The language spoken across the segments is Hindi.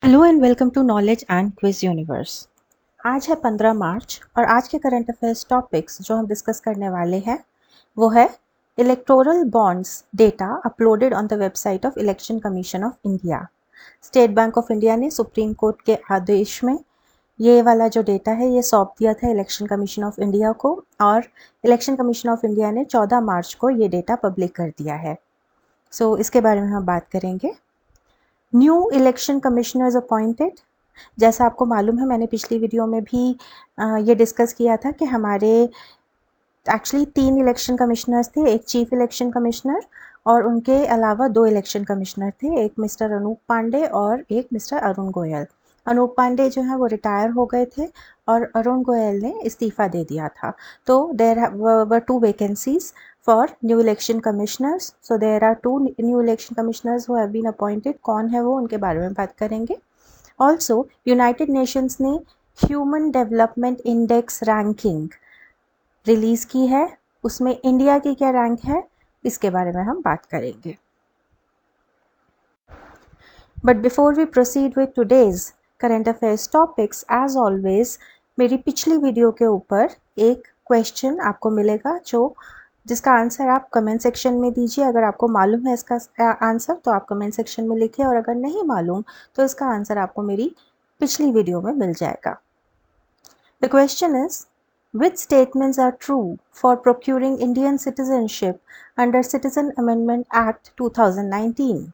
Hello and welcome to knowledge and quiz universe. आज है 15 मार्च और आज के करंट अफेयर्स टॉपिक्स जो हम डिस्कस करने वाले हैं वो है electoral bonds data uploaded on the website of election commission of India. State bank of India ने सुप्रीम कोर्ट के आदेश में ये वाला जो डेटा है ये सौंप दिया था इलेक्शन कमीशन ऑफ इंडिया को और इलेक्शन कमीशन ऑफ इंडिया ने 14 मार्च को ये डेटा पब्लिक कर दिया है। सो इसके बारे में हम बात करेंगे। New election commissioners appointed. जैसा आपको मालूम है मैंने पिछली वीडियो में भी ये डिस्कस किया था कि हमारे एक्चुअली 3 इलेक्शन कमिश्नर्स थे, एक चीफ इलेक्शन कमिश्नर और उनके अलावा 2 इलेक्शन कमिश्नर थे, एक मिस्टर अनूप पांडे और एक मिस्टर अरुण गोयल। अनूप पांडे जो है वो रिटायर हो गए थे और अरुण गोयल ने इस्तीफा दे दिया था। तो there were 2 vacancies for new election commissioners. So there are 2 new election commissioners who have been appointed. कौन है वो, उनके बारे में बात करेंगे। Also यूनाइटेड नेशंस ने human development index ranking release की है, उसमें इंडिया की क्या रैंक है इसके बारे में हम बात करेंगे। But before we proceed with today's current affairs topics, as always मेरी पिछली वीडियो के ऊपर एक क्वेश्चन आपको मिलेगा जिसका आंसर आप कमेंट सेक्शन में दीजिए। अगर आपको मालूम है इसका आंसर तो आप कमेंट सेक्शन में लिखिए और अगर नहीं मालूम तो इसका आंसर आपको मेरी पिछली वीडियो में मिल जाएगा। The question is which statements are true for procuring Indian citizenship under Citizen Amendment Act 2019?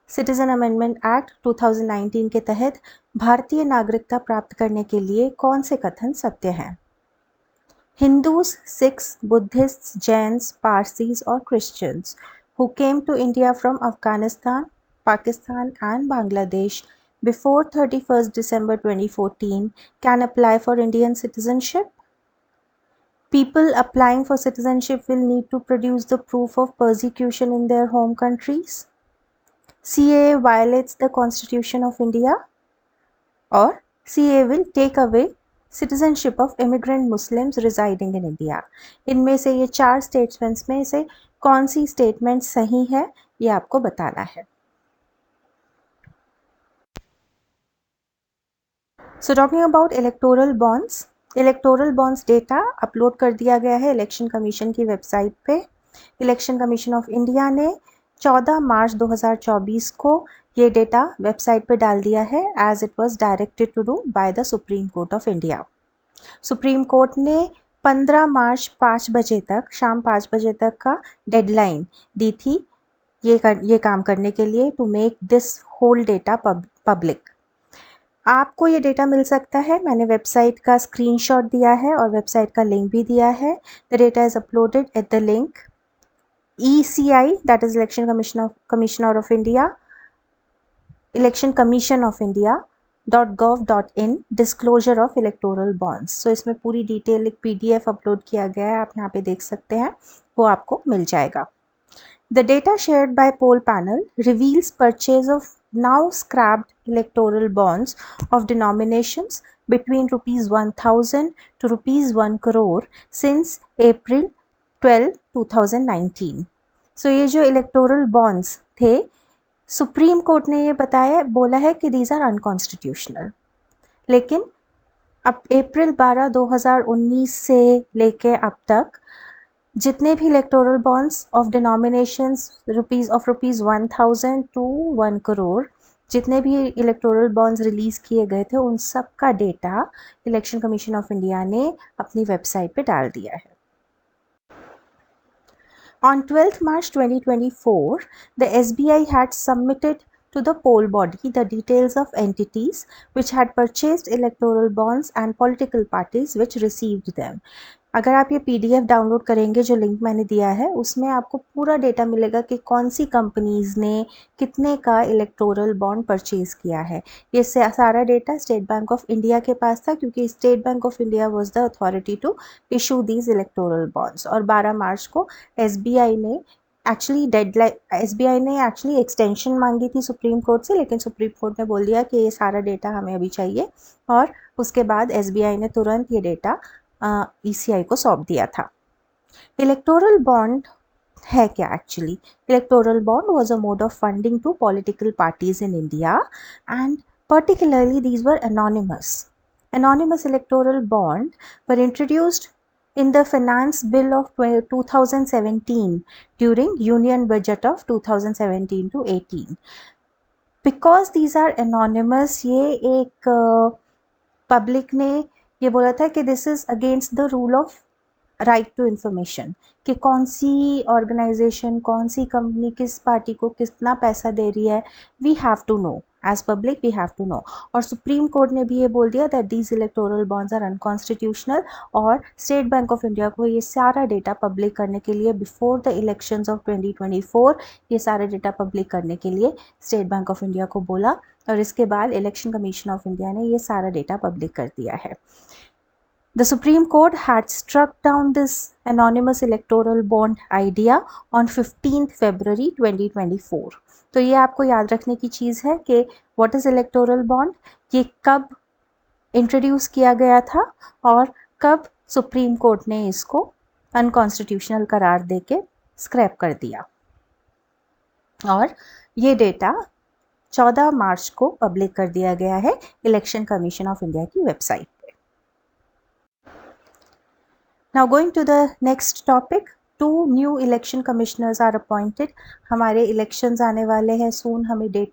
Citizen amendment act 2019 के तहत भारतीय नागरिकता प्राप्त करने के लिए कौन से कथन सत्य हैं? Hindus, Sikhs, Buddhists, Jains, Parsis or Christians who came to India from Afghanistan, Pakistan and Bangladesh before 31st December 2014 can apply for Indian citizenship. People applying for citizenship will need to produce the proof of persecution in their home countries. CAA violates the Constitution of India, or CAA will take away citizenship of immigrant Muslims residing in India. इनमें से ये 4 स्टेटमेंट्स में से कौन सी स्टेटमेंट सही है ये आपको बताना है। सो talking about electoral bonds data upload कर दिया गया है इलेक्शन कमीशन की वेबसाइट पे। इलेक्शन कमीशन ऑफ इंडिया ने 14 मार्च 2024 को ये डेटा वेबसाइट पे डाल दिया है as it was directed to do by the supreme court of India. Supreme court ने 15 मार्च 5 बजे तक, शाम 5 बजे तक का डेडलाइन दी थी ये काम करने के लिए, to make this whole data public. आपको ये डेटा मिल सकता है, मैंने वेबसाइट का स्क्रीनशॉट दिया है और वेबसाइट का लिंक भी दिया है। The data is uploaded at the link ECI, that is Election Commissioner of India, Election Commission of India .gov.in disclosure of electoral bonds। so इसमें पूरी डिटेल एक PDF अपलोड किया गया है, आप यहाँ पे देख सकते हैं, वो आपको मिल जाएगा। The data shared by poll panel reveals purchase of now scrapped electoral bonds of denominations between rupees 1000 to rupees 1 crore since April 12, 2019। सो ये जो इलेक्टोरल बॉन्ड्स थे, सुप्रीम कोर्ट ने ये बोला है कि दीज आर अनकॉन्स्टिट्यूशनल, लेकिन अब अप्रैल 12, 2019 से लेके अब तक जितने भी electoral bonds of denominations rupees 1000 to 1 crore जितने भी इलेक्टोरल बॉन्ड्स रिलीज किए गए थे, उन सब का data election commission of India ने अपनी वेबसाइट पे डाल दिया है। On 12th March 2024, the SBI had submitted to the poll body the details of entities which had purchased electoral bonds and political parties which received them. अगर आप ये PDF डाउनलोड करेंगे जो लिंक मैंने दिया है, उसमें आपको पूरा डेटा मिलेगा कि कौन सी कंपनीज ने कितने का इलेक्टोरल बॉन्ड परचेज किया है। ये सारा data state bank of India के पास था, क्योंकि state bank of India was the authority to issue these electoral bonds. और 12 मार्च को SBI ने एक्चुअली एक्सटेंशन मांगी थी सुप्रीम कोर्ट से, लेकिन सुप्रीम कोर्ट ने बोल दिया कि ये सारा डेटा हमें अभी चाहिए, और उसके बाद SBI ने तुरंत ये डेटा ECI को सौंप दिया था। इलेक्टोरल बॉन्ड है क्या actually? Electoral bond was a mode of funding to political parties in India, and Particularly, these were anonymous. Anonymous electoral bond were introduced in the Finance Bill of 2017 during Union Budget of 2017 to 18. Because these are anonymous, ये एक पब्लिक ने ये बोला था कि this is against the rule of right to information, कि कौन सी ऑर्गेनाइजेशन, कौन सी कंपनी किस पार्टी को कितना पैसा दे रही है, we have to know, as public we have to know. और सुप्रीम कोर्ट ने भी ये बोल दिया that these electoral bonds are unconstitutional, और स्टेट बैंक ऑफ इंडिया को ये सारा डेटा पब्लिक करने के लिए बिफोर द इलेक्शंस ऑफ 2024 ये सारा डेटा पब्लिक करने के लिए स्टेट बैंक ऑफ इंडिया को बोला, और इसके बाद इलेक्शन कमीशन ऑफ इंडिया ने ये सारा डेटा पब्लिक कर दिया है. The Supreme Court had struck down this anonymous electoral bond idea on 15th February 2024. तो ये आपको याद रखने की चीज़ है कि what is electoral bond, ये कब इंट्रोड्यूस किया गया था और कब सुप्रीम कोर्ट ने इसको अनकॉन्स्टिट्यूशनल करार देके स्क्रैप कर दिया. और ये डेटा 14 मार्च को पब्लिक कर दिया गया है इलेक्शन कमीशन ऑफ इंडिया की website. Now going to the next topic, 2 new election commissioners are appointed. हमारे elections आने वाले हैं soon, हमें डेट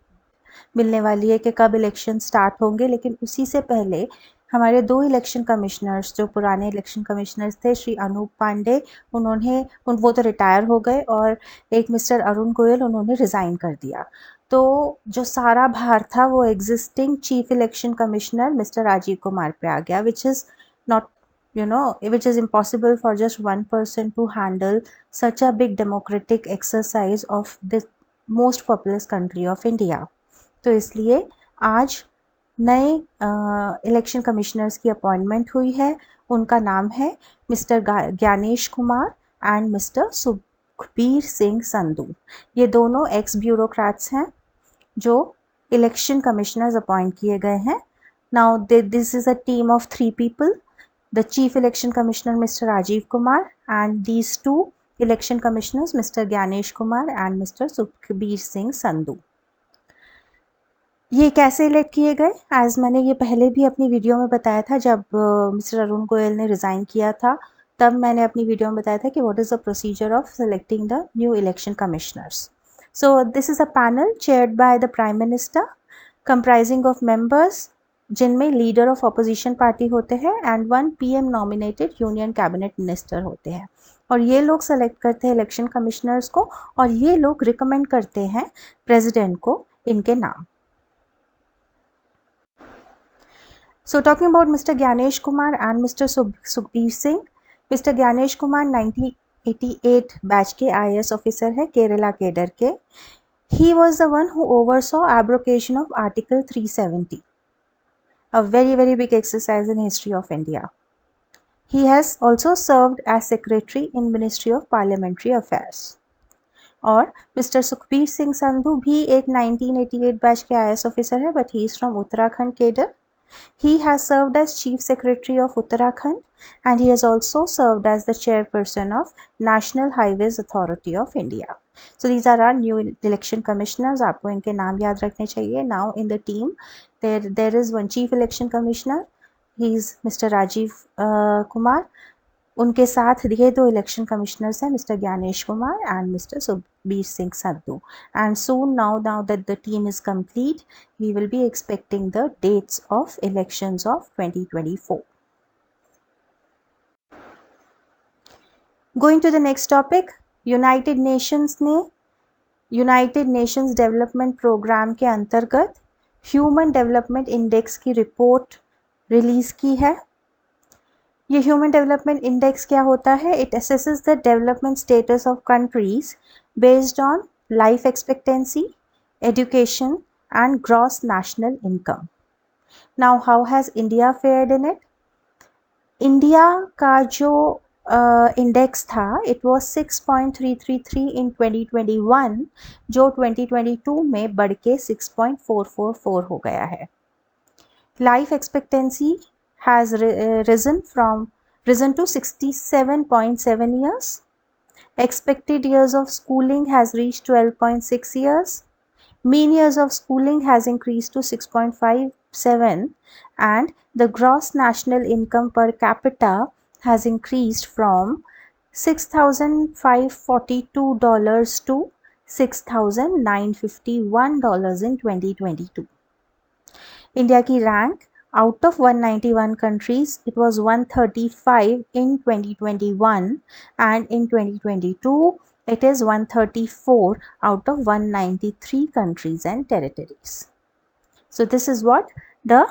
मिलने वाली है कि कब इलेक्शन स्टार्ट होंगे, लेकिन उसी से पहले हमारे 2 इलेक्शन कमिश्नर्स जो पुराने इलेक्शन कमिश्नर्स थे, श्री अनूप पांडे, वो तो रिटायर हो गए, और एक मिस्टर अरुण गोयल, उन्होंने रिज़ाइन कर दिया. तो जो सारा भार था वो existing chief election commissioner mister Rajiv Kumar पे आ गया, which is not, which is impossible for just one person to handle such a big democratic exercise of the most populous country of India. तो इसलिए आज नए इलेक्शन कमिश्नर्स की अपॉइंटमेंट हुई है. उनका नाम है mister Gyanesh Kumar and mister Sukhbir Singh Sandhu. ये दोनों एक्स ब्यूरोक्रेट्स हैं जो इलेक्शन कमिश्नर्स अपॉइंट किए गए हैं. Now this is a team of 3 people. The Chief Election Commissioner Mr. Rajiv Kumar and these 2 election commissioners Mr. Gyanesh Kumar and Mr. Sukhbir Singh Sandhu. ये कैसे इलेक्ट किए गए, एज मैंने ये पहले भी अपनी वीडियो में बताया था, जब मिस्टर अरुण गोयल ने रिज़ाइन किया था तब मैंने अपनी वीडियो में बताया था कि what is the procedure of selecting the new election commissioners. So this is a panel chaired by the prime minister comprising of members जिनमें लीडर ऑफ अपोजिशन पार्टी होते हैं and 1 PM nominated union cabinet minister होते हैं. और ये लोग सेलेक्ट करते हैं इलेक्शन कमिश्नर्स को, और ये लोग रिकमेंड करते हैं प्रेसिडेंट को इनके नाम. So talking about mister Gyanesh Kumar and mister Sukhbir Singh. Mister Gyanesh Kumar 1988 batch के IAS ऑफिसर है, केरला केडर के. He was the one who oversaw abrogation of article 370, a very big exercise in history of India. He has also served as secretary in Ministry of Parliamentary Affairs. और मिस्टर सुखबीर सिंह संधू भी एक 1988 बैच के IAS ऑफिसर है, but he is from Uttarakhand cadre. He has served as Chief Secretary of Uttarakhand and he has also served as the chairperson of National Highways Authority of India. So these are our new election commissioners. आपको इनके नाम याद रखने चाहिए. Now in the team there is one Chief Election Commissioner. He is Mr. Rajiv Kumar. उनके साथ ये 2 इलेक्शन कमिश्नर्स हैं, mister Gyanesh Kumar and mister Sukhbir Singh Sandhu. And soon now that the team is complete, we will be expecting the dates of elections of 2024. Going to the next topic, United Nations ने United Nations Development Program के अंतर्गत ह्यूमन डेवलपमेंट इंडेक्स की रिपोर्ट रिलीज़ की है. ये ह्यूमन डेवलपमेंट इंडेक्स क्या होता है? It assesses the development status of countries based on life expectancy, education and gross national income. Now how has India fared in it? India का जो इंडेक्स था इट वॉज 6.333 इन 2021, जो 2022 में बढ़ के 6.444 हो गया है. Life expectancy has risen to 67.7 years. Expected years of schooling has reached 12.6 years. Mean years of schooling has increased to 6.57, and the gross national income per capita has increased from $6,542 to $6,951 in 2022. India की rank out of 191 countries, it was 135 in 2021, and in 2022 it is 134 out of 193 countries and territories. So this is what the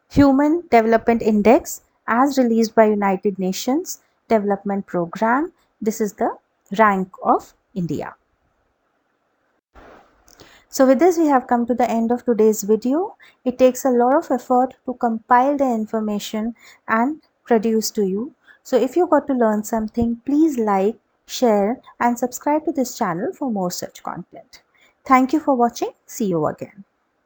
Human Development Index as released by United Nations Development Program. This is the rank of India. So with this, we have come to the end of today's video. It takes a lot of effort to compile the information and produce to you. So if you got to learn something, please like, share and subscribe to this channel for more such content. Thank you for watching. See you again.